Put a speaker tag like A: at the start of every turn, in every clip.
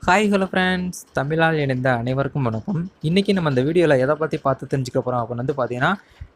A: Hi hello friends, தமிழால் இணைந்த அனைவருக்கும் வணக்கம். இன்றைக்கி நம்ம இந்த வீடியோவில் எதை பற்றி பார்த்து தெரிஞ்சுக்க போகிறோம் அப்படின்னு வந்து பார்த்தீங்கன்னா,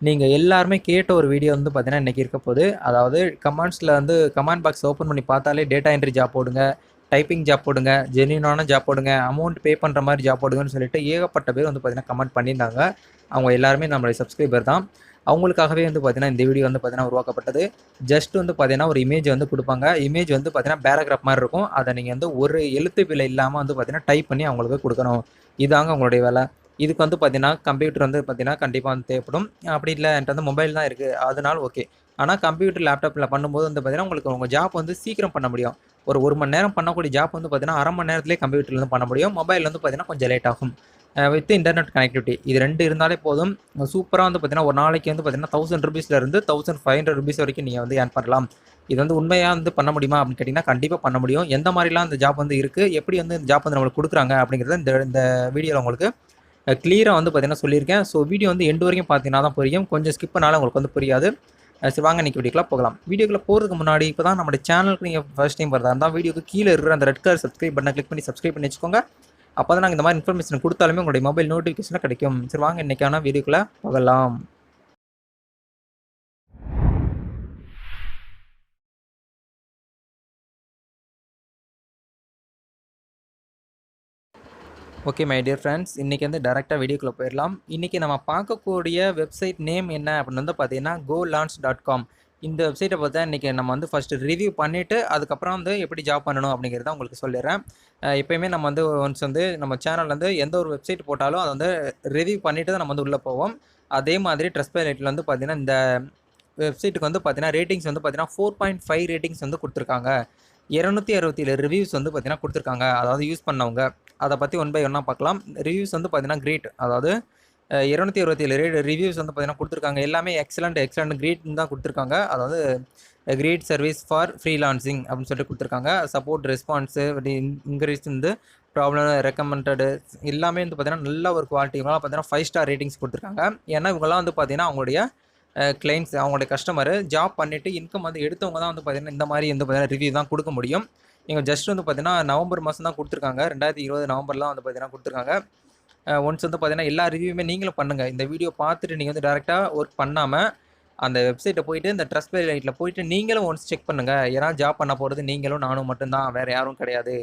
A: நீங்கள் எல்லாருமே கேட்ட ஒரு வீடியோ வந்து பார்த்தீங்கன்னா இன்றைக்கி இருக்க போகுது. அதாவது கமெண்ட்ஸில் வந்து கமெண்ட் பாக்ஸ் ஓப்பன் பண்ணி பார்த்தாலே டேட்டா என்ட்ரி ஜாப் போடுங்க, டைப்பிங் ஜாப் போடுங்க, ஜென்யூனான ஜாப் போடுங்க, அமௌண்ட் பே பண்ணுற மாதிரி ஜாப் போடுங்கன்னு சொல்லிட்டு ஏகப்பட்ட பேர் வந்து பார்த்தீங்கன்னா கமெண்ட் பண்ணியிருந்தாங்க. அவங்க எல்லாருமே நம்மளுடைய சப்ஸ்கிரைபர் தான். அவங்களுக்காகவே வந்து பார்த்தீங்கன்னா இந்த வீடியோ வந்து பார்த்தீங்கன்னா உருவாக்கப்பட்டது. ஜஸ்ட் வந்து பார்த்தீங்கன்னா ஒரு இமேஜ் வந்து கொடுப்பாங்க. இமேஜ் வந்து பார்த்தீங்கன்னா பேராகிராஃப் மாதிரி இருக்கும். அதை நீங்கள் வந்து ஒரு எழுத்து பிழை இல்லாமல் வந்து பார்த்தீங்கன்னா டைப் பண்ணி அவங்களுக்கு கொடுக்கணும். இதாங்க உங்களுடைய வேலை. இதுக்கு வந்து பார்த்தீங்கன்னா கம்ப்யூட்டர் வந்து பார்த்தீங்கன்னா கண்டிப்பாக வந்து தேவைப்படும். அப்படி இல்லை என்கிட்ட வந்து மொபைல் தான் இருக்குது, அதனால ஓகே. ஆனால் கம்ப்யூட்டர் லேப்டாப்பில் பண்ணும்போது வந்து பார்த்தீங்கன்னா உங்களுக்கு உங்கள் ஜாப் வந்து சீக்கிரம் பண்ண முடியும். ஒரு மணி நேரம் பண்ணக்கூடிய ஜாப் வந்து பார்த்தீங்கன்னா அரை மணி நேரத்திலே கம்ப்யூட்டர்லேருந்து பண்ண முடியும். மொபைல் வந்து பார்த்தீங்கன்னா கொஞ்சம் லேட் ஆகும். வித் இன்டர்நெட் கனெக்டிவிட்டி இது 2 இருந்தாலே போதும். சூப்பராக வந்து பார்த்தீங்கன்னா ஒரு நாளைக்கு வந்து பார்த்தீங்கன்னா ₹1000 ₹1500 வரைக்கும் நீங்கள் வந்து ஏர்ன் பண்ணலாம். இது வந்து உண்மையாக வந்து பண்ண முடியுமா அப்படின்னு கேட்டிங்கன்னா கண்டிப்பாக பண்ண முடியும். எந்த மாதிரிலாம் இந்த ஜாப் வந்து இருக்குது, எப்படி வந்து இந்த ஜாப் வந்து நம்மளுக்கு கொடுக்குறாங்க அப்படிங்கிறத இந்த இந்த வீடியோவில் உங்களுக்கு கிளியராக வந்து பார்த்தீங்கன்னா சொல்லியிருக்கேன். ஸோ வீடியோ வந்து எண்டு வரைக்கும் பார்த்தீங்கன்னா தான் புரியும். கொஞ்சம் ஸ்கிப் பண்ணாலும் உங்களுக்கு வந்து புரியாது. சரி வாங்க இன்றைக்கி வீடியோக்குள்ள போகலாம். வீடியோக்குள்ள போகிறதுக்கு முன்னாடி இப்போ தான் நம்மளுடைய சேனலுக்கு நீங்கள் ஃபர்ஸ்ட் டைம் வரதா இருந்தால் வீடியோக்கு கீழே இருக்கிற அந்த ரெட் கலர் சப்ஸ்கிரைப் பட்டனை கிளிக் பண்ணி சப்ஸ்கிரைப் பண்ணி வச்சுக்கோங்க. அப்போ தான் நாங்கள் இந்த மாதிரி இன்ஃபர்மேஷன் கொடுத்தாலுமே உங்களுடைய மொபைல் நோட்டிஃபிகேஷனில் கிடைக்கும். சரி வாங்க இன்றைக்கான வீடியோக்குள்ளே போகலாம். ஓகே மை டியர் ஃப்ரெண்ட்ஸ், இன்றைக்கி வந்து டேரெக்டாக வீடியோக்குள்ளே போயிடலாம். இன்றைக்கி நம்ம பார்க்கக்கூடிய வெப்சைட் நேம் என்ன அப்படின்னு வந்து பார்த்தீங்கன்னா golaunch.com. இந்த வெப்சைட்டை பார்த்தா இன்றைக்கி நம்ம வந்து ஃபஸ்ட்டு ரிவ்யூ பண்ணிவிட்டு அதுக்கப்புறம் வந்து எப்படி ஜாப் பண்ணணும் அப்படிங்கிறத உங்களுக்கு சொல்லிடுறேன். எப்போயுமே நம்ம வந்து ஒன்ஸ் வந்து நம்ம சேனல் வந்து எந்த ஒரு வெப்சைட் போட்டாலும் அதை வந்து ரிவ்யூ பண்ணிவிட்டு தான் நம்ம வந்து உள்ளே போவோம். அதே மாதிரி ட்ரஸ்ட்பைலட்டில் வந்து பார்த்தீங்கன்னா இந்த வெப்சைட்டுக்கு வந்து பார்த்தீங்கன்னா ரேட்டிங்ஸ் வந்து பார்த்தீங்கன்னா 4.5 ரேட்டிங்ஸ் வந்து கொடுத்துருக்காங்க. 267 ரிவ்யூஸ் வந்து பார்த்தீங்கன்னா கொடுத்துருக்காங்க. அதாவது யூஸ் பண்ணவங்க. அதை பற்றி ஒன் பை ஒன்னாக பார்க்கலாம். ரிவ்யூஸ் வந்து பார்த்தீங்கன்னா கிரேட். அதாவது 267 ரிவ்யூஸ் வந்து பார்த்தீங்கன்னா கொடுத்துருக்காங்க. எல்லாமே எக்ஸலண்ட் கிரேட்னு தான் கொடுத்துருக்காங்க. அதாவது கிரேட் சர்வீஸ் ஃபார் ஃப்ரீலான்சிங் அப்படின்னு சொல்லிட்டு கொடுத்துருக்காங்க. சப்போர்ட் ரெஸ்பான்ஸு இன்க்ரீஸ் வந்து ப்ராப்ளம் ரெக்கமெண்டடு எல்லாமே வந்து பார்த்தீங்கன்னா நல்ல ஒரு குவாலிட்டி. இவங்களாம் பார்த்தீங்கன்னா 5 ஸ்டார் ரேட்டிங்ஸ் கொடுத்துருக்காங்க. ஏன்னா இவங்களாம் வந்து பார்த்தீங்கன்னா அவங்களுடைய கிளைண்ட்ஸ் அவங்களுடைய கஸ்டமரு ஜாப் பண்ணிவிட்டு இன்கம் வந்து எடுத்தவங்க தான் வந்து பார்த்தீங்கன்னா இந்த மாதிரி வந்து பார்த்தீங்கன்னா ரிவ்யூ தான் கொடுக்க முடியும். இவங்க ஜஸ்ட் வந்து பார்த்தீங்கன்னா நவம்பர் மாதம் தான் கொடுத்துருக்காங்க. 2020 நவம்பர்லாம் வந்து பார்த்தீங்கன்னா கொடுத்துருக்காங்க. ஒன்ஸ் வந்து பார்த்தீங்கன்னா எல்லா ரிவ்யூமே நீங்களும் பண்ணுங்கள். இந்த வீடியோ பார்த்துட்டு நீங்கள் வந்து டேரெக்டாக ஒர்க் பண்ணாமல் அந்த வெப்சைட்டை போயிட்டு இந்த ட்ரஸ்ட்பைலட்டில் போயிட்டு நீங்களும் ஒன்ஸ் செக் பண்ணுங்கள். ஏன்னா ஜாப் பண்ண போகிறது நீங்களும் நானும் மட்டும்தான், வேறு யாரும் கிடையாது.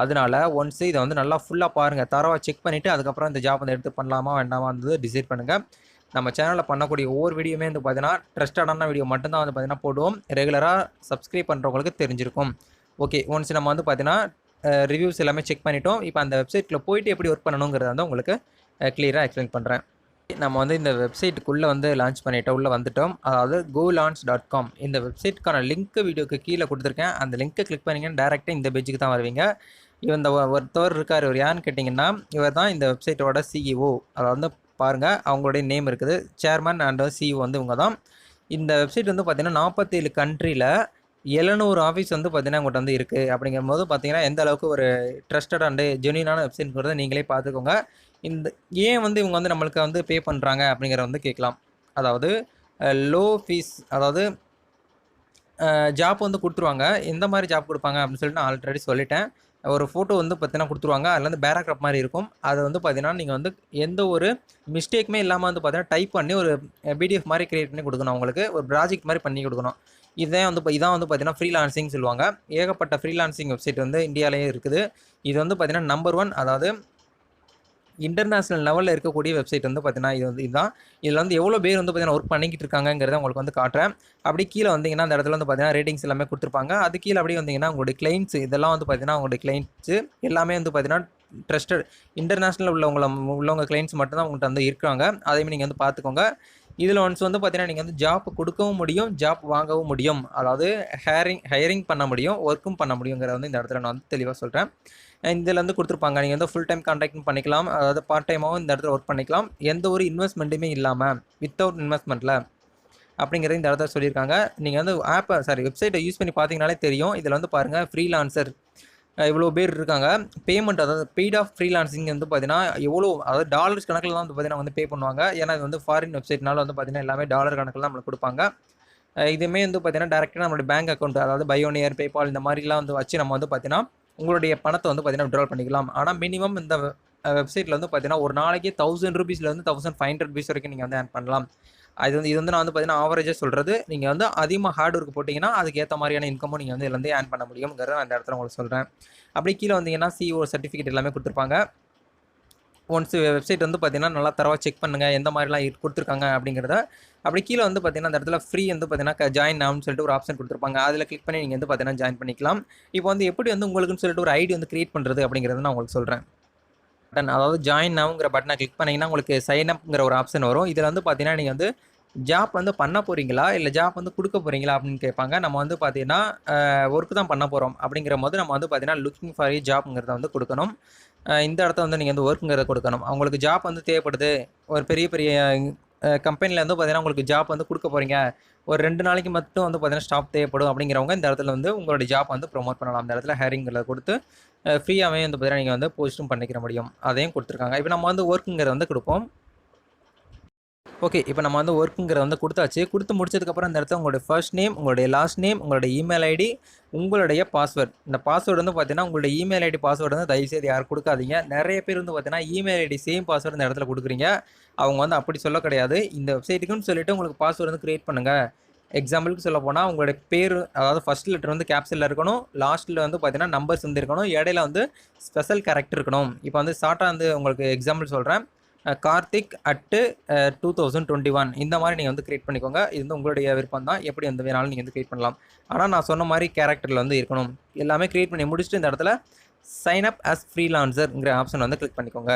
A: அதனால ஒன்ஸ் இதை வந்து நல்லா ஃபுல்லாக பாருங்கள். தரவாக செக் பண்ணிவிட்டு அதுக்கப்புறம் இந்த ஜாப் வந்து எடுத்து பண்ணலாமா வேண்டாமா வந்து டிசைட் பண்ணுங்கள். நம்ம சேனலில் பண்ணக்கூடிய ஒவ்வொரு வீடியோமே வந்து பார்த்தீங்கன்னா ட்ரஸ்டடான வீடியோ மட்டும்தான் வந்து பார்த்தீங்கன்னா போடுவோம். ரெகுலராக சப்ஸ்கிரைப் பண்ணுறவங்களுக்கு தெரிஞ்சிருக்கும். ஓகே, ஒன்ஸ் நம்ம வந்து பார்த்தீங்கன்னா ரிவ்யூஸ் எல்லாமே செக் பண்ணிட்டோம். இப்போ அந்த வெப்சைட்டில் போயிட்டு எப்படி ஒர்க் பண்ணணுங்கிறத வந்து உங்களுக்கு கிளியராக எக்ஸ்பிளைன் பண்ணுறேன். நம்ம வந்து இந்த வெப்சைட்டுக்குள்ளே வந்து லான்ச் பண்ணிட்டோம், உள்ளே வந்துட்டோம். அதாவது golaunch.com. இந்த வெப்சைட்டுக்கான லிங்க்கு வீடியோக்கு கீழே கொடுத்துருக்கேன். அந்த லிங்க்கை கிளிக் பண்ணிங்கன்னா டேரெக்டாக இந்த பேஜுக்கு தான் வருவீங்க. இந்த ஒருத்தவர் இருக்கார். இவர் யாருன்னு கேட்டிங்கன்னா இவர் தான் இந்த வெப்சைட்டோட சிஇஓ. அதை வந்து பாருங்கள், அவங்களுடைய நேம் இருக்குது. சேர்மன் அண்ட் சிஇஓ வந்து இவங்க தான். இந்த வெப்சைட் வந்து பார்த்திங்கன்னா 47 கண்ட்ரியில் 700 ஆஃபீஸ் வந்து பார்த்தீங்கன்னா உங்கள்கிட்ட வந்து இருக்குது. அப்படிங்கும்போது பார்த்தீங்கன்னா எந்த அளவுக்கு ஒரு ட்ரஸ்டட் அண்டு ஜென்யூனான வெப்சைட்ங்கிறத நீங்களே பார்த்துக்கோங்க. இந்த ஏன் வந்து இவங்க வந்து நம்மளுக்கு வந்து பே பண்ணுறாங்க அப்படிங்கிறத வந்து கேட்கலாம். அதாவது லோ ஃபீஸ், அதாவது ஜாப் வந்து கொடுத்துருவாங்க. எந்த மாதிரி ஜாப் கொடுப்பாங்க அப்படின்னு சொல்லிட்டு நான் ஆல்ரெடி சொல்லிட்டேன். ஒரு ஃபோட்டோ வந்து பார்த்தீங்கன்னா கொடுத்துருவாங்க. அதில் வந்து பேராகிராஃப் மாதிரி இருக்கும். அதை வந்து பார்த்தீங்கன்னா நீங்கள் வந்து எந்த ஒரு மிஸ்டேக்குமே இல்லாமல் வந்து பார்த்தீங்கன்னா டைப் பண்ணி ஒரு பிடிஎஃப் மாதிரி கிரியேட் பண்ணி கொடுக்கணும். அவங்களுக்கு ஒரு ப்ராஜெக்ட் மாதிரி பண்ணி கொடுக்கணும். இதான் வந்து பார்த்தீங்கன்னா ஃப்ரீலான்சிங் சொல்லுவாங்க. ஏகப்பட்ட ஃப்ரீலான்சிங் வெப்சைட் வந்து இந்தியாவிலேயே இருக்குது. இது வந்து பார்த்தீங்கன்னா நம்பர் 1, அதாவது இன்டர்நேஷனல் லெவலில் இருக்கக்கூடிய வெப்சைட் வந்து பார்த்தீங்கன்னா இதுதான். இதில் வந்து எவ்வளோ பேர் வந்து பார்த்தீங்கன்னா ஒர்க் பண்ணிக்கிட்டு இருக்காங்கிறத உங்களுக்கு வந்து காட்டுறேன். அப்படி கீழே வந்தீங்கன்னா அந்த இடத்துல வந்து பார்த்தீங்கன்னா ரேட்டிங்ஸ் எல்லாமே கொடுத்துருப்பாங்க. அது கீழே அப்படியே வந்தீங்கன்னா உங்களுடைய கிளைண்ட்ஸ் இதெல்லாம் வந்து பார்த்தீங்கன்னா உங்களுடைய கிளைண்ட்ஸு எல்லாமே வந்து பார்த்தீங்கன்னா ட்ரஸ்டட் இன்டர்நேஷனல் உள்ளவங்க கிளைண்ட்ஸ் மட்டும் தான் உங்கள்கிட்ட வந்து இருக்காங்க. அதையுமே நீங்கள் வந்து பார்த்துக்கோங்க. இதில் ஒன்ஸ் வந்து பார்த்தீங்கன்னா நீங்கள் வந்து ஜாப் கொடுக்கவும் முடியும், ஜாப் வாங்கவும் முடியும். அதாவது ஹையரிங் பண்ண முடியும், ஒர்க்கும் பண்ண முடியுங்கிறத வந்து இந்த இடத்துல நான் வந்து தெளிவாக சொல்கிறேன். இதில் வந்து கொடுத்துருப்பாங்க. நீங்கள் வந்து ஃபுல் டைம் கான்ட்ராக்டும் பண்ணிக்கலாம், அதாவது பார்ட் டைமாகவும் இந்த இடத்துல ஒர்க் பண்ணிக்கலாம். எந்த ஒரு இன்வெஸ்ட்மெண்ட்டுமே இல்லாமல் வித்தவுட் இன்வெஸ்ட்மெண்ட்டில் அப்படிங்கிறத இந்த இடத்துல சொல்லியிருக்காங்க. நீங்கள் வந்து வெப்சைட்டை யூஸ் பண்ணி பார்த்தீங்கனாலே தெரியும். இதில் வந்து பாருங்கள், ஃப்ரீலான்சர் இவ்வளோ பேர் இருக்காங்க. பேமெண்ட், அதாவது பெய்ட் ஆஃப் ஃப்ரீலான்சிங் வந்து பார்த்தீங்கன்னா எவ்வளோ, அதாவது டாலர்ஸ் கணக்கில் தான் வந்து பார்த்தீங்கன்னா வந்து பே பண்ணுவாங்க. ஏன்னா இது வந்து ஃபாரின் வெப்சைட்னால வந்து பார்த்தீங்கன்னா எல்லாமே டாலர் கணக்கில் தான் நம்மளுக்கு கொடுப்பாங்க. இதுவுமே வந்து பார்த்தீங்கன்னா டேரெக்டாக நம்மளுடைய பேங்க் அக்கௌண்ட், அதாவது பயோனியர், பேபால் இந்த மாதிரிலாம் வந்து வச்சு நம்ம வந்து பார்த்தீங்கன்னா உங்களுடைய பணத்தை வந்து பார்த்தீங்கன்னா வித்ட்ரால் பண்ணிக்கலாம். ஆனால் மினிமம் இந்த வெப்சைட்டில் வந்து பார்த்தீங்கன்னா ஒரு நாளைக்கு ₹1000 ₹1500 வரைக்கும் நீங்கள் வந்து ஏர்ன் பண்ணலாம். இது வந்து நான் வந்து பார்த்தீங்கன்னா ஆவரேஜாக சொல்கிறது. நீங்கள் வந்து அதிகமாக ஹார்ட் ஒர்க் போட்டிங்கன்னா அதுக்கு ஏற்ற மாதிரியான இன்கமும் நீங்கள் வந்து இதுலேருந்து ஏர்ன் பண்ண முடியுங்கிறத நான் இந்த இடத்துல உங்களுக்கு சொல்கிறேன். அப்படியே கீழே வந்தீங்கன்னா சிஓ சர்டிஃபிகேட் எல்லாமே கொடுத்துருப்பாங்க. ஒன்ஸ் வெப்சைட் வந்து பார்த்தீங்கன்னா நல்லா தரவாக செக் பண்ணுங்கள் எந்த மாதிரிலாம் கொடுத்துருக்காங்க அப்படிங்கிறத. அப்படி கீழே வந்து பார்த்தீங்கன்னா அந்த இடத்துல ஃப்ரீ வந்து பார்த்தீங்கன்னா ஜாயின் நவுன்னு சொல்லிட்டு ஒரு ஆப்ஷன் கொடுத்துருப்பாங்க. அதில் கிளிக் பண்ணி நீங்கள் வந்து பார்த்தீங்கன்னா ஜாயின் பண்ணிக்கலாம். இப்போ வந்து எப்படி வந்து உங்களுக்குன்னு சொல்லிட்டு ஒரு ஐடி வந்து கிரியேட் பண்ணுறது அப்படிங்கிறத நான் உங்களுக்கு சொல்கிறேன். பட்டன் அதாவது ஜாயின் நவுங்கிற பட்டனை கிளிக் பண்ணிங்கன்னா உங்களுக்கு சைன் அப்ங்கிற ஒரு ஆப்ஷன் வரும். இதில் வந்து பார்த்தீங்கன்னா நீங்கள் வந்து ஜாப் வந்து பண்ண போகிறீங்களா இல்லை ஜாப் வந்து கொடுக்க போகிறீங்களா அப்படின்னு கேட்பாங்க. நம்ம வந்து பார்த்தீங்கன்னா ஒர்க் தான் பண்ண போகிறோம் அப்படிங்கிற போது நம்ம வந்து பார்த்தீங்கன்னா லுக்கிங் ஃபார் ஏ ஜாப்ங்கிறத வந்து கொடுக்கணும். இந்த இடத்த வந்து நீங்கள் வந்து ஒர்க்குங்கிறத கொடுக்கணும். அவங்களுக்கு ஜாப் வந்து தேவைப்படுது. ஒரு பெரிய பெரிய கம்பெனியில் வந்து பார்த்தீங்கன்னா உங்களுக்கு ஜாப் வந்து கொடுக்க போகிறீங்க. ஒரு 2 நாளைக்கு மட்டும் வந்து பார்த்தீங்கன்னா ஸ்டாப் தேவைப்படும் அப்படிங்கிறவங்க இந்த இடத்துல வந்து உங்களுடைய ஜாப் வந்து ப்ரொமோட் பண்ணலாம். அந்த இடத்துல ஹேரிங்கிறத கொடுத்து ஃப்ரீயாகவே வந்து பார்த்தீங்கன்னா நீங்கள் வந்து போஸ்ட்டும் பண்ணிக்கிற முடியும். அதையும் கொடுத்துருக்காங்க. இப்போ நம்ம வந்து ஒர்க்குங்கிறத வந்து கொடுப்போம். ஓகே, இப்போ நம்ம வந்து ஒர்க்குங்கிறத வந்து கொடுத்தாச்சு. கொடுத்து முடிச்சதுக்கப்புறம் இந்த இடத்துல உங்களுடைய ஃபர்ஸ்ட் நேம், உங்களுடைய லாஸ்ட் நேம், உங்களுடைய இமெயில் ஐடி, உங்களுடைய பாஸ்வேர்ட். இந்த பாஸ்வேர்டு வந்து பார்த்தீங்கன்னா உங்களுடைய இமெயில் ஐடி பாஸ்வேர்டு வந்து தயவுசெய்து யாரும் கொடுக்காதீங்க. நிறைய பேர் வந்து பார்த்தீங்கன்னா இமெயில் ஐடி சேம் பாஸ்வேர்டு இந்த இடத்துல கொடுக்குறீங்க. அவங்க வந்து அப்படி சொல்ல கிடையாது. இந்த வெப்சைட்டுக்குன்னு சொல்லிட்டு உங்களுக்கு பாஸ்வேர்டு வந்து கிரியேட் பண்ணுங்கள். எக்ஸாம்பிளுக்கு சொல்ல போனால் உங்களுடைய பேர் அதாவது ஃபர்ஸ்ட் லெட்டர் வந்து கேப்சலில் இருக்கணும். லாஸ்ட்டில் வந்து பார்த்தீங்கன்னா நம்பர்ஸ் வந்து இருக்கணும். இடையில வந்து ஸ்பெஷல் கேரக்டர் இருக்கணும். இப்போ வந்து ஷார்ட்டாக வந்து உங்களுக்கு எக்ஸாம்பிள் சொல்கிறேன். கார்த்திக் @2021 இந்த மாதிரி நீங்கள் வந்து கிரியேட் பண்ணிக்கோங்க. இது வந்து உங்களுடைய விருப்பம் தான். எப்படி வந்து வேணாலும் நீங்கள் வந்து கிரியேட் பண்ணலாம். ஆனால் நான் சொன்ன மாதிரி கேரக்டரில் வந்து இருக்கணும். எல்லாமே கிரியேட் பண்ணி முடிச்சுட்டு இந்த இடத்துல சைன் அப் அஸ் ஃப்ரீலான்சர்ங்கிற ஆப்ஷன் வந்து கிளிக் பண்ணிக்கோங்க.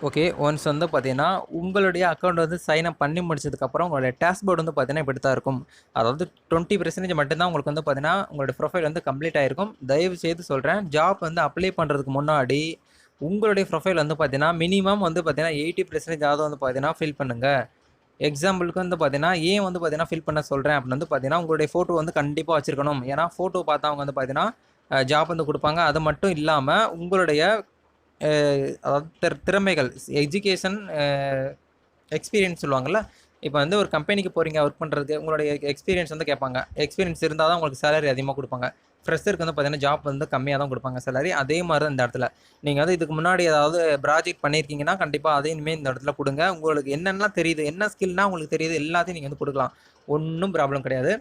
A: ஓகே, ஒன்ஸ் வந்து பார்த்தீங்கன்னா உங்களுடைய அக்கௌண்ட் வந்து சைன் அப் பண்ணி முடிச்சதுக்கப்புறம் உங்களுடைய டேஷ்போர்டு வந்து பார்த்தீங்கன்னா இப்படி தான் இருக்கும். அதாவது 20% மட்டும்தான் உங்களுக்கு வந்து பார்த்தீங்கன்னா உங்களுடைய ப்ரொஃபைல் வந்து கம்ப்ளீட் ஆகிருக்கும். தயவு செய்து சொல்கிறேன், ஜாப் வந்து அப்ளை பண்ணுறதுக்கு முன்னாடி உங்களுடைய ப்ரொஃபைல் வந்து பார்த்தீங்கன்னா மினிமம் வந்து பார்த்தீங்கன்னா 80% வந்து பார்த்தீங்கன்னா ஃபில் பண்ணுங்கள். எக்ஸாம்பிளுக்கு வந்து பார்த்தீங்கன்னா ஏன் வந்து பார்த்தீங்கன்னா ஃபில் பண்ண சொல்கிறேன் அப்படின்னு வந்து பார்த்தீங்கன்னா உங்களுடைய ஃபோட்டோ வந்து கண்டிப்பாக வச்சுருக்கணும். ஏன்னா ஃபோட்டோ பார்த்தா அவங்க வந்து பார்த்தீங்கன்னா ஜாப் வந்து கொடுப்பாங்க. அது மட்டும் இல்லாமல் உங்களுடைய அதாவது திறமைகள், எஜுகேஷன், எக்ஸ்பீரியன்ஸ் சொல்லுவாங்கள்ல. இப்போ வந்து ஒரு கம்பெனிக்கு போகிறீங்க ஒர்க் பண்ணுறதுக்கு, உங்களுடைய எக்ஸ்பீரியன்ஸ் வந்து கேட்பாங்க. எக்ஸ்பீரியன்ஸ் இருந்தால் தான் உங்களுக்கு சேலரி அதிகமாக கொடுப்பாங்க. ஃப்ரெஷருக்கு வந்து பார்த்தீங்கன்னா ஜாப் வந்து கம்மியாக தான் கொடுப்பாங்க சேலரி. அதே மாதிரி தான் இந்த இடத்துல நீங்கள் வந்து இதுக்கு முன்னாடி ஏதாவது ப்ராஜெக்ட் பண்ணியிருக்கீங்கன்னா கண்டிப்பாக அதையும் இனிமேல் இந்த இடத்துல கொடுங்க. உங்களுக்கு என்னென்னலாம் தெரியுது, என்ன ஸ்கில்னால் உங்களுக்கு தெரியுது எல்லாத்தையும் நீங்கள் வந்து கொடுக்கலாம். ஒன்றும் ப்ராப்ளம் கிடையாது.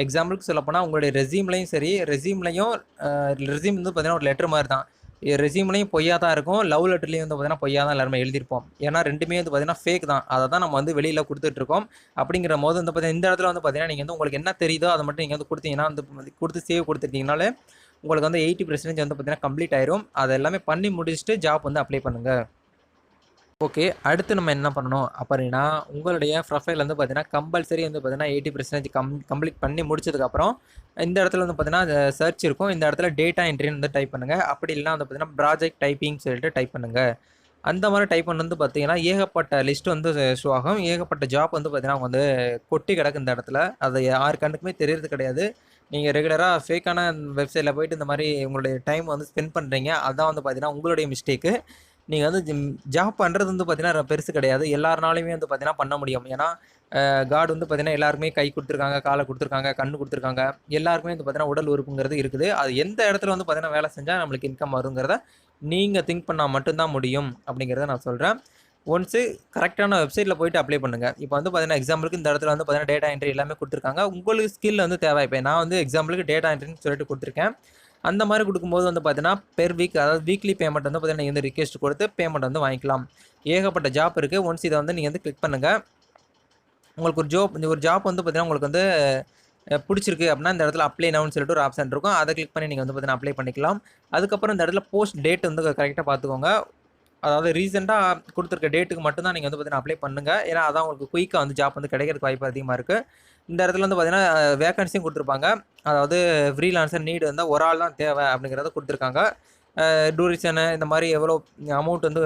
A: எக்ஸாம்பிளுக்கு சொல்லப்போனால் உங்களுடைய ரெஸ்யூம்லையும் சரி, ரெஸ்யூம் வந்து பார்த்தீங்கன்னா ஒரு லெட்டர் மாதிரி தான். ரெஸ்யூம்லையும் பொய்யா தான் இருக்கும். லவ் லெட்டர்லேயும் வந்து பார்த்தீங்கன்னா பொய்யா தான் எல்லாருமே எழுதியிருப்போம். ஏன்னா ரெண்டுமே வந்து பார்த்தீங்கன்னா ஃபேக் தான். அதை தான் நம்ம வந்து வெளியில் கொடுத்துட்ருக்கோம். அப்படிங்கிற போது வந்து பார்த்தீங்கன்னா இந்த இடத்துல வந்து பார்த்தீங்கன்னா நீங்கள் வந்து உங்களுக்கு என்ன தெரியுதோ அதை மட்டும் நீங்கள் வந்து கொடுத்தீங்கன்னா வந்து கொடுத்து சேவ் கொடுத்துட்டீங்கனாலே உங்களுக்கு வந்து 80% வந்து பார்த்தீங்கன்னா கம்ப்ளீட் ஆயிரும். அதை எல்லாமே பண்ணி முடிச்சுட்டு ஜாப் வந்து அப்ளை பண்ணுங்கள். ஓகே, அடுத்து நம்ம என்ன பண்ணணும் அப்படின்னா உங்களுடைய ப்ரொஃபைல் வந்து பார்த்தீங்கன்னா கம்பல்சரி வந்து பார்த்தீங்கன்னா 80% கம்ப்ளீட் பண்ணி முடிச்சதுக்கப்புறம் இந்த இடத்துல வந்து பார்த்தீங்கன்னா சர்ச் இருக்கும். இந்த இடத்துல டேட்டா என்ட்ரின்னு வந்து டைப் பண்ணுங்கள். அப்படி இல்லைனா வந்து பார்த்தீங்கன்னா ப்ராஜெக்ட் டைப்பிங் சொல்லிட்டு டைப் பண்ணுங்கள். அந்த மாதிரி டைப் பண்ணி வந்து பார்த்தீங்கன்னா ஏகப்பட்ட லிஸ்ட் வந்து ஷோ ஆகும். ஏகப்பட்ட ஜாப் வந்து பார்த்தீங்கன்னா அவங்க வந்து கொட்டி கிடக்கு இந்த இடத்துல. அது யார் கண்ணுக்குமே தெரியறது கிடையாது. நீங்கள் ரெகுலராக ஃபேக்கான வெப்சைட்டில் போயிட்டு இந்த மாதிரி உங்களுடைய டைம் வந்து ஸ்பெண்ட் பண்ணுறீங்க. அதான் வந்து பார்த்தீங்கன்னா உங்களுடைய மிஸ்டேக்கு. நீங்கள் வந்து ஜாப் பண்ணுறது வந்து பார்த்தீங்கன்னா பெருசு கிடையாது. எல்லாருனாலையுமே வந்து பார்த்தீங்கன்னா பண்ண முடியும். ஏன்னா காட் வந்து பார்த்தீங்கன்னா எல்லாருக்குமே கை கொடுத்துருக்காங்க, காலை கொடுத்துருக்காங்க, கண்ணு கொடுத்துருக்காங்க. எல்லாருக்குமே வந்து பார்த்தீங்கன்னா உடல் உறுப்புங்கிறது இருக்குது. அது எந்த இடத்துல வந்து பார்த்தீங்கன்னா வேலை செஞ்சால் நம்மளுக்கு இன்கம் வருங்கிறத நீங்கள் திங்க் பண்ணால் மட்டும்தான் முடியும் அப்படிங்கிறத நான் சொல்கிறேன். ஒன்ஸு கரெக்டான வெப்சைட்டில் போய்ட்டு அப்ளை பண்ணுங்கள். இப்போ வந்து பார்த்தீங்கன்னா எக்ஸாம்பிளுக்கு இந்த இடத்துல வந்து பார்த்தீங்கன்னா டேட்டா என்ட்ரி எல்லாமே கொடுத்துருக்காங்க. உங்களுக்கு ஸ்கில் வந்து தேவை. இப்போ நான் வந்து எக்ஸாம்பிளுக்கு டேட்டா என்ட்ரின்னு சொல்லிட்டு கொடுத்துருக்கேன். அந்த மாதிரி கொடுக்கும்போது வந்து பார்த்தீங்கன்னா பெர் வீக் அதாவது வீக்லி பேமெண்ட் வந்து பார்த்தீங்கன்னா நீங்கள் வந்து ரிக்வெஸ்ட் கொடுத்து பேமெண்ட் வந்து வாங்கிக்கலாம். ஏகப்பட்ட ஜாப் இருக்குது. ஒன்ஸ் இதை வந்து நீங்கள் வந்து கிளிக் பண்ணுங்கள். உங்களுக்கு ஒரு ஜாப் வந்து பார்த்தீங்கன்னா உங்களுக்கு வந்து பிடிச்சிருக்கு அப்படின்னா இந்த இடத்துல அப்ளை நவுன்னு சொல்லிட்டு ஒரு ஆப்ஷன் இருக்கும். அதை கிளிக் பண்ணி நீங்கள் வந்து பார்த்தீங்கன்னா அப்ளை பண்ணிக்கலாம். அதுக்கப்புறம் இந்த இடத்துல போஸ்ட் டேட் வந்து கரெக்டாக பார்த்துக்கோங்க. அதாவது ரீசெண்டாக கொடுத்துருக்க டேட்டுக்கு மட்டும்தான் நீங்கள் வந்து பார்த்தீங்கன்னா அப்ளை பண்ணுங்கள். ஏன்னா அதான் உங்களுக்கு குயிக்காக வந்து ஜாப் வந்து கிடைக்கிறதுக்கு வாய்ப்பு அதிகமாக இருக்குது. இந்த இடத்துல வந்து பார்த்தீங்கன்னா வேகன்சியும் கொடுத்துருப்பாங்க. அதாவது ஃப்ரீலான்சர் நீடு வந்து ஒரு ஆள் தான் தேவை அப்படிங்கிறத கொடுத்துருக்காங்க. டூரேஷனு இந்த மாதிரி எவ்வளோ அமௌண்ட் வந்து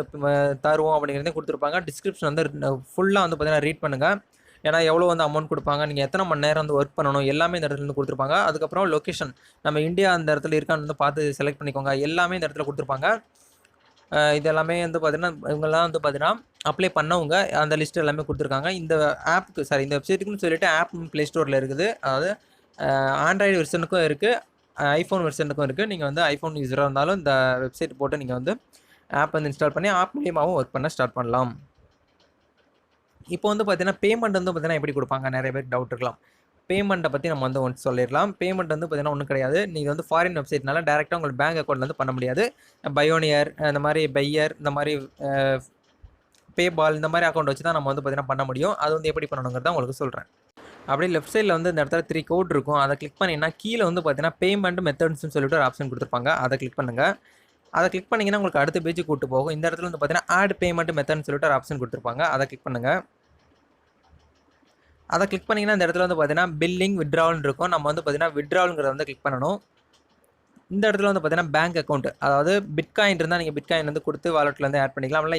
A: தருவோம் அப்படிங்கிறதையும் கொடுத்துருப்பாங்க. டிஸ்கிரிப்ஷன் வந்து ஃபுல்லாக வந்து பார்த்தீங்கன்னா ரீட் பண்ணுங்கள். ஏன்னா எவ்வளோ வந்து அமௌண்ட் கொடுப்பாங்க, நீங்கள் எத்தனை மணி நேரம் வந்து ஒர்க் பண்ணணும் எல்லாமே இந்த இடத்துல இருந்து கொடுத்துருப்பாங்க. அதுக்கப்புறம் லொக்கேஷன் நம்ம இந்தியா அந்த இடத்துல இருக்கான்னு வந்து பார்த்து செலக்ட் பண்ணிக்கோங்க. எல்லாமே இந்த இடத்துல கொடுத்துருப்பாங்க. இது எல்லாமே வந்து பார்த்தீங்கன்னா இவங்கெல்லாம் வந்து பார்த்தீங்கன்னா அப்ளை பண்ணவங்க அந்த லிஸ்ட் எல்லாமே கொடுத்துருக்காங்க. இந்த இந்த வெப்சைட்டுக்குன்னு சொல்லிட்டு ஆப் ப்ளே ஸ்டோரில் இருக்குது. அதாவது ஆண்ட்ராய்டு வெர்ஷனுக்கும் இருக்குது, ஐஃபோன் வெர்ஷனுக்கும் இருக்குது. நீங்கள் வந்து ஐஃபோன் யூஸராக இருந்தாலும் இந்த வெப்சைட் போட்டு நீங்கள் வந்து ஆப் வந்து இன்ஸ்டால் பண்ணி ஆப் மூலியமாகவும் ஒர்க் பண்ண ஸ்டார்ட் பண்ணலாம். இப்போ வந்து பார்த்தீங்கன்னா பேமெண்ட் வந்து பார்த்தீங்கன்னா எப்படி கொடுப்பாங்க, நிறைய பேருக்கு டவுட் இருக்கலாம். பேமெண்ட்டை பற்றி நம்ம வந்து ஒன்று சொல்லிடலாம். பேமெண்ட் வந்து பார்த்தீங்கன்னா ஒன்றும் கிடையாது. நீங்கள் வந்து ஃபாரின் வெப்சைட்னால டேரெக்டாக உங்களுக்கு பேங்க் அக்கௌண்ட்லேருந்து பண்ண முடியாது. பயோனியர் இந்த மாதிரி பையர் இந்த மாதிரி பேபால் இந்த மாதிரி அக்கௌண்ட் வச்சு தான் நம்ம வந்து பார்த்தீங்கன்னா பண்ண முடியும். அது வந்து எப்படி பண்ணணுங்கிறத உங்களுக்கு சொல்கிறேன். அப்படியே லெஃப்ட் சைடில் வந்து இந்த இடத்துல 3 கோட் இருக்கும். அதை கிளிக் பண்ணிங்கன்னா கீழே வந்து பார்த்தீங்கன்னா பேமெண்ட் மெத்தட்ஸ்னு சொல்லிட்டு ஒரு ஆப்ஷன் கொடுத்துருப்பாங்க. அதை கிளிக் பண்ணுங்கள். அதை கிளிக் பண்ணிங்கன்னா உங்களுக்கு அடுத்த பேஜுக்கு கூட்டு போகும். இந்த இடத்துல வந்து பார்த்தீங்கன்னா ஆட் பேமெண்ட் மெத்தட்னு சொல்லிட்டு ஒரு ஆப்ஷன் கொடுத்துருப்பாங்க. அதை கிளிக் பண்ணுங்கள். அதை கிளிக் பண்ணிங்கன்னா இந்த இடத்துல வந்து பார்த்தீங்கன்னா பில்லிங் வித்ட்ராவல்னு இருக்கும். நம்ம வந்து பார்த்தீங்கன்னா வித்ட்ராவல்ங்கிறத வந்து கிளிக் பண்ணணும். இந்த இடத்துல வந்து பார்த்தீங்கன்னா பேங்க் அக்கௌண்ட், அதாவது பிட்காயின் இருந்தால் நீங்கள் பிட்காயின் வந்து கொடுத்து வாலெட்லேருந்து ஆட் பண்ணிக்கலாம். இல்லை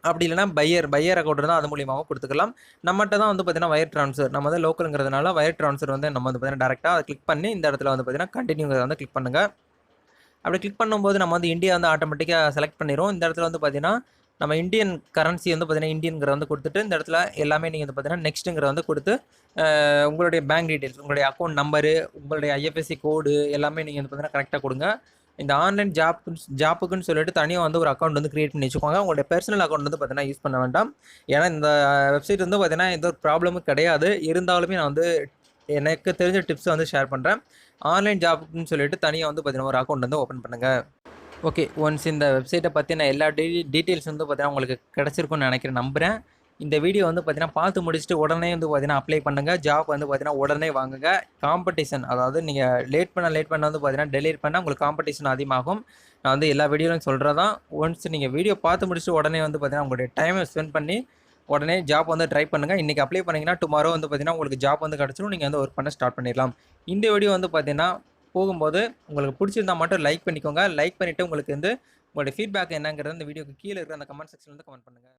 A: அப்படி இல்லைனா பையர் அக்கௌண்ட் இருந்தால் அது மூலியமாகவும் கொடுத்துக்கலாம். நம்மகிட்ட தான் வந்து பார்த்தீங்கன்னா வயர் ட்ரான்ஸ்ஃபர், நம்ம வந்து லோக்கலுங்கிறதுனால வயர் ட்ரான்ஸ்ஃபர் வந்து நம்ம வந்து பார்த்தீங்கன்னா டேரெக்டாக அதை கிளிக் பண்ணி இந்த இடத்துல வந்து பார்த்தீங்கன்னா கண்டினியூங்கிறத வந்து கிளிக் பண்ணுங்கள். அப்படி கிளிக் பண்ணும்போது நம்ம வந்து இந்தியா வந்து ஆட்டோமேட்டிக்காக செலக்ட் பண்ணிடும். இந்த இடத்துல வந்து பார்த்தீங்கன்னா நம்ம இந்தியன் கரன்சி வந்து பார்த்தீங்கன்னா இந்தியன்கிற வந்து கொடுத்துட்டு இந்த இடத்துல எல்லாமே நீங்கள் வந்து பார்த்தீங்கன்னா நெக்ஸ்ட்டுங்கிற வந்து கொடுத்து உங்களுடைய பேங்க் டீட்டெயில்ஸ், உங்களுடைய அக்கௌண்ட் நம்பரு, உங்களுடைய ஐஎஃப்எஸ்சி கோடு எல்லாமே நீங்கள் வந்து பார்த்தீங்கன்னா கரெக்டாக கொடுங்க. இந்த ஆன்லைன் ஜாப்புக்குன்னு சொல்லிட்டு தனியாக வந்து ஒரு அக்கௌண்ட் வந்து கிரியேட் பண்ணி வச்சுக்கோங்க. உங்களுடைய பர்சனல் அக்கௌண்ட் வந்து பார்த்தீங்கன்னா யூஸ் பண்ண வேண்டாம். ஏன்னா இந்த வெப்சைட் வந்து பார்த்தீங்கன்னா எந்த ஒரு ப்ராப்ளமும் கிடையாது. இருந்தாலுமே நான் வந்து எனக்கு தெரிஞ்ச டிப்ஸ் வந்து ஷேர் பண்ணுறேன். ஆன்லைன் ஜாப்புக்குன்னு சொல்லிட்டு தனியாக வந்து பார்த்தீங்கன்னா ஒரு அக்கௌண்ட் வந்து ஓப்பன் பண்ணுங்கள். ஓகே, ஒன்ஸ் இந்த வெப்சைட்டை பற்றின எல்லா டீட்டெயில்ஸ் வந்து பார்த்தீங்கன்னா உங்களுக்கு கிடச்சிருக்குன்னு நினைக்கிறேன், நம்புகிறேன். இந்த வீடியோ வந்து பார்த்தீங்கன்னா பார்த்து முடிச்சுட்டு உடனே வந்து பார்த்தீங்கன்னா அப்ளை பண்ணுங்கள். ஜாப் வந்து பார்த்தீங்கன்னா உடனே வாங்குங்க. காம்படிஷன், அதாவது நீங்கள் லேட் பண்ண வந்து பார்த்தீங்கன்னா டெலிட் பண்ணால் உங்களுக்கு காம்படிஷன் அதிகமாகும். நான் வந்து எல்லா வீடியோலையும் சொல்கிறதான். ஒன்ஸ் நீங்கள் வீடியோ பார்த்து முடிச்சுட்டு உடனே வந்து பார்த்தீங்கன்னா உங்களுடைய டைமை ஸ்பெண்ட் பண்ணி உடனே ஜாப் வந்து ட்ரை பண்ணுங்கள். இன்றைக்கி அப்ளை பண்ணிங்கன்னா டுமாரோ வந்து பார்த்தீங்கன்னா உங்களுக்கு ஜாப் வந்து கிடச்சிடும். நீங்கள் வந்து ஒர்க் பண்ண ஸ்டார்ட் பண்ணிடலாம். இந்த வீடியோ வந்து பார்த்தீங்கன்னா போகும்போது உங்களுக்கு பிடிச்சிருந்தா மட்டும் லைக் பண்ணிக்கோங்க. லைக் பண்ணிவிட்டு உங்களுக்கு வந்து உங்களுடைய ஃபீட்பேக் என்னங்கிறத இந்த வீடியோக்கு கீழே இருக்கிற அந்த கமெண்ட் செக்ஷனில் வந்து கமெண்ட் பண்ணுங்கள்.